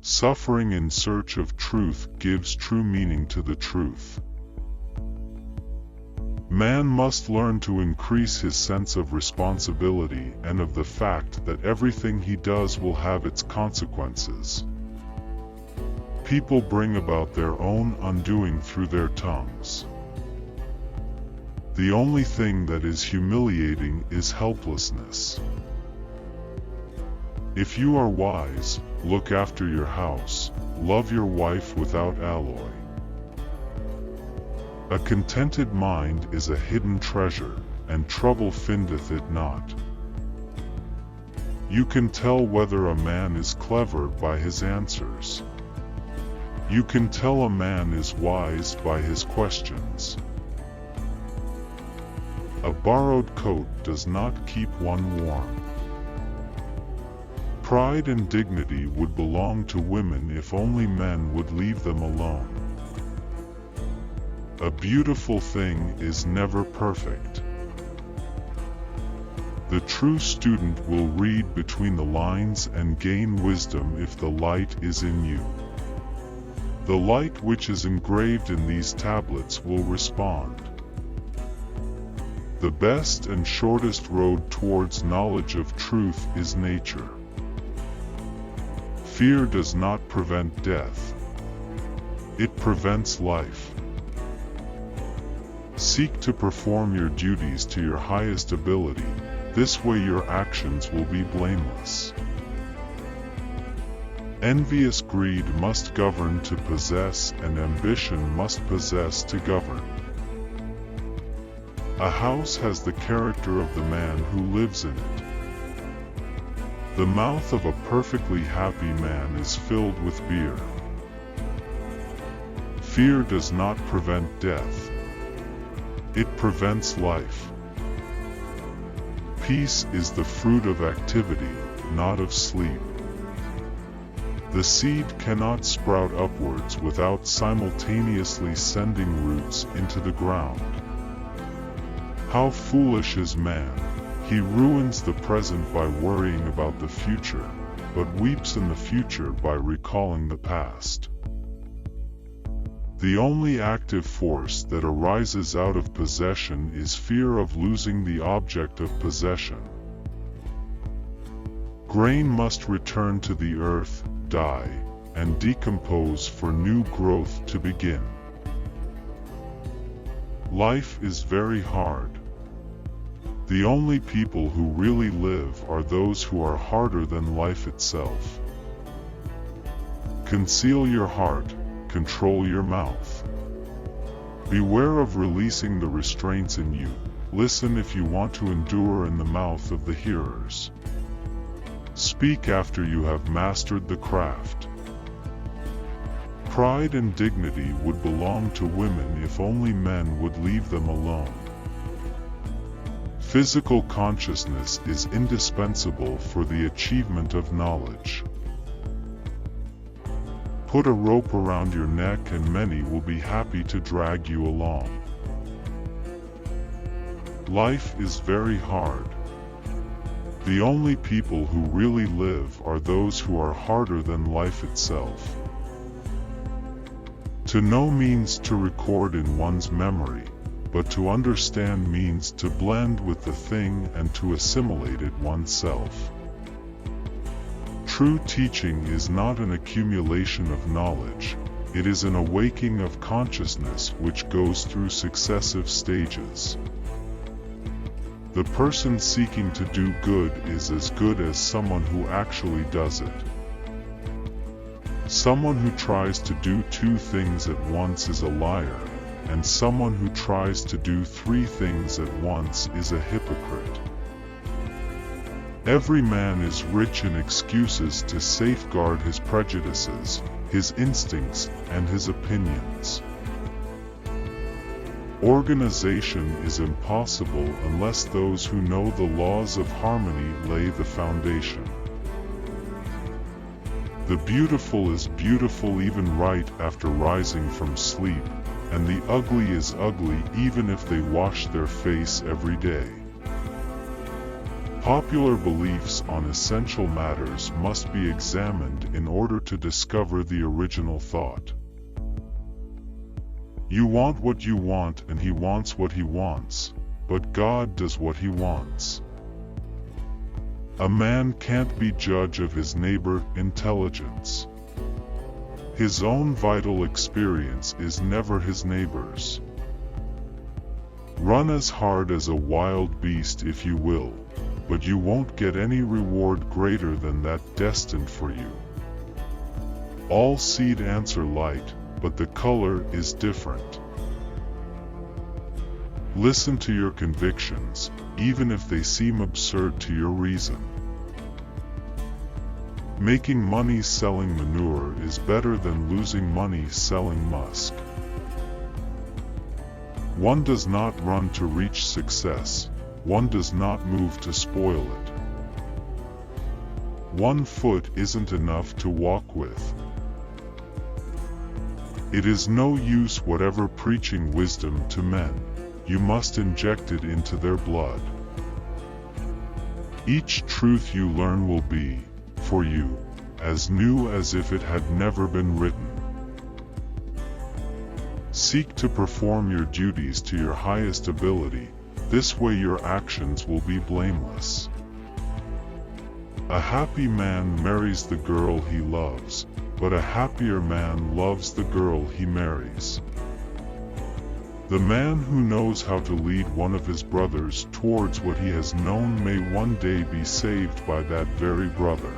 Suffering in search of truth gives true meaning to the truth. Man must learn to increase his sense of responsibility and of the fact that everything he does will have its consequences. People bring about their own undoing through their tongues. The only thing that is humiliating is helplessness. If you are wise, look after your house, love your wife without alloy. A contented mind is a hidden treasure, and trouble findeth it not. You can tell whether a man is clever by his answers. You can tell a man is wise by his questions. A borrowed coat does not keep one warm. Pride and dignity would belong to women if only men would leave them alone. A beautiful thing is never perfect. The true student will read between the lines and gain wisdom if the light is in you. The light which is engraved in these tablets will respond. The best and shortest road towards knowledge of truth is nature. Fear does not prevent death. It prevents life. Seek to perform your duties to your highest ability. This way your actions will be blameless. Envious greed must govern to possess, and ambition must possess to govern. A house has the character of the man who lives in it. The mouth of a perfectly happy man is filled with beer. Fear does not prevent death. It prevents life. Peace is the fruit of activity, not of sleep. The seed cannot sprout upwards without simultaneously sending roots into the ground. How foolish is man! He ruins the present by worrying about the future, but weeps in the future by recalling the past. The only active force that arises out of possession is fear of losing the object of possession. Grain must return to the earth, die, and decompose for new growth to begin. Life is very hard. The only people who really live are those who are harder than life itself. Conceal your heart, control your mouth. Beware of releasing the restraints in you. Listen if you want to endure in the mouth of the hearers. Speak after you have mastered the craft. Pride and dignity would belong to women if only men would leave them alone. Physical consciousness is indispensable for the achievement of knowledge. Put a rope around your neck and many will be happy to drag you along. Life is very hard. The only people who really live are those who are harder than life itself. To know means to record in one's memory, but to understand means to blend with the thing and to assimilate it oneself. True teaching is not an accumulation of knowledge, it is an awaking of consciousness which goes through successive stages. The person seeking to do good is as good as someone who actually does it. Someone who tries to do two things at once is a liar, and someone who tries to do three things at once is a hypocrite. Every man is rich in excuses to safeguard his prejudices, his instincts, and his opinions. Organization is impossible unless those who know the laws of harmony lay the foundation. The beautiful is beautiful even right after rising from sleep, and the ugly is ugly even if they wash their face every day. Popular beliefs on essential matters must be examined in order to discover the original thought. You want what you want and he wants what he wants, but God does what he wants. A man can't be judge of his neighbor's intelligence. His own vital experience is never his neighbor's. Run as hard as a wild beast if you will, but you won't get any reward greater than that destined for you. All seed ants are light, but the color is different. Listen to your convictions, even if they seem absurd to your reason. Making money selling manure is better than losing money selling musk. One does not run to reach success, one does not move to spoil it. One foot isn't enough to walk with. It is no use whatever preaching wisdom to men, you must inject it into their blood. Each truth you learn will be, for you, as new as if it had never been written. Seek to perform your duties to your highest ability, this way your actions will be blameless. A happy man marries the girl he loves, but a happier man loves the girl he marries. The man who knows how to lead one of his brothers towards what he has known may one day be saved by that very brother.